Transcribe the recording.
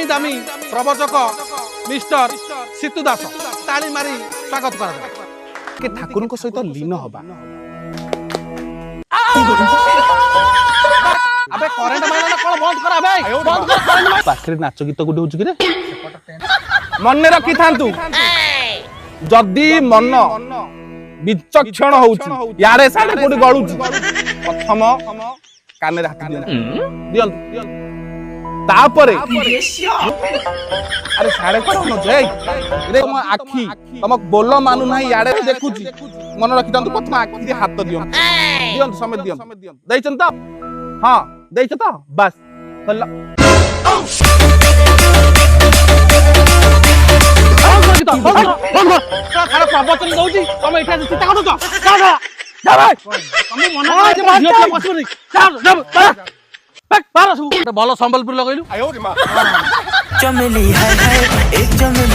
नामी दामी प्रवचक मिस्टर सीतू दास ताली मारी स्वागत करा के ठाकुर को सहित लीन हबा अबे करेंट मारना कोन बंद करा बे बंद कर करेंट पाखरे नाच गीत गुड होउछ कि रे मन रखी थांतु जदी मन विचक्षण होउछ यारे साडे कोडी गळुछ प्रथम काने हाथ दियन तापरे अरे साडे कोन जय रे हम आखी हम बोल मानु नाही याडे देखुची मन रखी थांतु प्रथम आखी रे हाथ दियन दियन समय दियन दैछन त हां दैछ त बस चल प्रवचन दौची तुम एठा चिंता करू जा जा भाई तुम मना झियो बसुनी भल संबलपुर लगैलु चमेली है एक चमेली